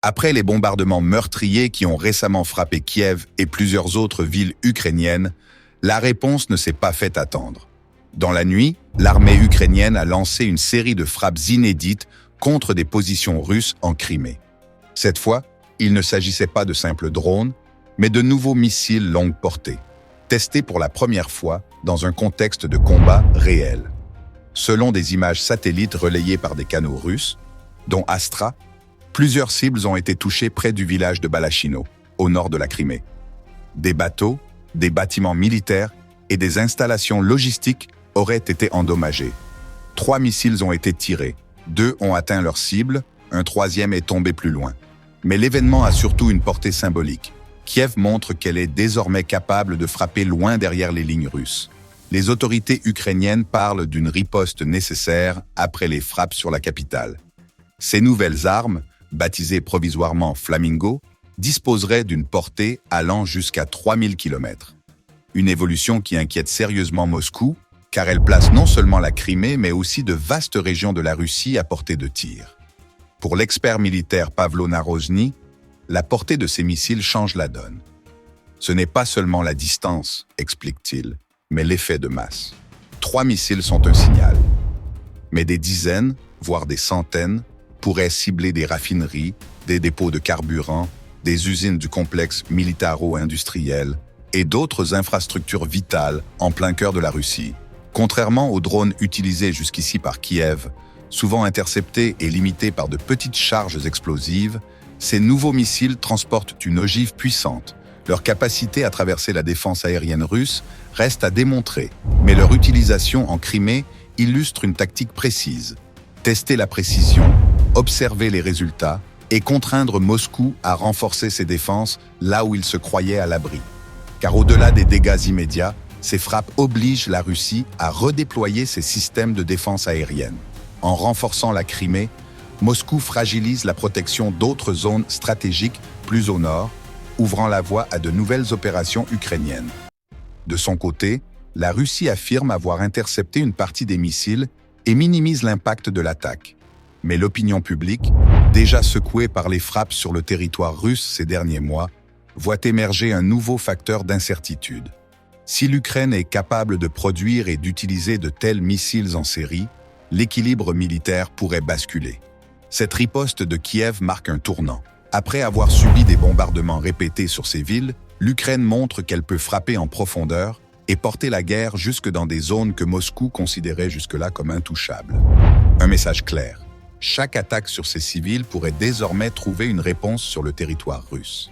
Après les bombardements meurtriers qui ont récemment frappé Kiev et plusieurs autres villes ukrainiennes, la réponse ne s'est pas fait attendre. Dans la nuit, l'armée ukrainienne a lancé une série de frappes inédites contre des positions russes en Crimée. Cette fois, il ne s'agissait pas de simples drones, mais de nouveaux missiles longue portée, testés pour la première fois dans un contexte de combat réel. Selon des images satellites relayées par des canaux russes, dont Astra, plusieurs cibles ont été touchées près du village de Balachino, au nord de la Crimée. Des bateaux, des bâtiments militaires et des installations logistiques auraient été endommagés. 3 missiles ont été tirés, 2 ont atteint leur cible, un 3e est tombé plus loin. Mais l'événement a surtout une portée symbolique. Kiev montre qu'elle est désormais capable de frapper loin derrière les lignes russes. Les autorités ukrainiennes parlent d'une riposte nécessaire après les frappes sur la capitale. Ces nouvelles armes, baptisées provisoirement Flamingo, disposeraient d'une portée allant jusqu'à 3000 km. Une évolution qui inquiète sérieusement Moscou, car elle place non seulement la Crimée, mais aussi de vastes régions de la Russie à portée de tir. Pour l'expert militaire Pavlo Narozhny, la portée de ces missiles change la donne. Ce n'est pas seulement la distance, explique-t-il, mais l'effet de masse. 3 missiles sont un signal. Mais des dizaines, voire des centaines, pourraient cibler des raffineries, des dépôts de carburant, des usines du complexe militaro-industriel et d'autres infrastructures vitales en plein cœur de la Russie. Contrairement aux drones utilisés jusqu'ici par Kiev, souvent interceptés et limités par de petites charges explosives, ces nouveaux missiles transportent une ogive puissante. Leur capacité à traverser la défense aérienne russe reste à démontrer, mais leur utilisation en Crimée illustre une tactique précise. Tester la précision, observer les résultats et contraindre Moscou à renforcer ses défenses là où il se croyait à l'abri. Car au-delà des dégâts immédiats, ces frappes obligent la Russie à redéployer ses systèmes de défense aérienne. En renforçant la Crimée, Moscou fragilise la protection d'autres zones stratégiques plus au nord, ouvrant la voie à de nouvelles opérations ukrainiennes. De son côté, la Russie affirme avoir intercepté une partie des missiles et minimise l'impact de l'attaque. Mais l'opinion publique, déjà secouée par les frappes sur le territoire russe ces derniers mois, voit émerger un nouveau facteur d'incertitude. Si l'Ukraine est capable de produire et d'utiliser de tels missiles en série, l'équilibre militaire pourrait basculer. Cette riposte de Kiev marque un tournant. Après avoir subi des bombardements répétés sur ces villes, l'Ukraine montre qu'elle peut frapper en profondeur et porter la guerre jusque dans des zones que Moscou considérait jusque-là comme intouchables. Un message clair. Chaque attaque sur ces civils pourrait désormais trouver une réponse sur le territoire russe.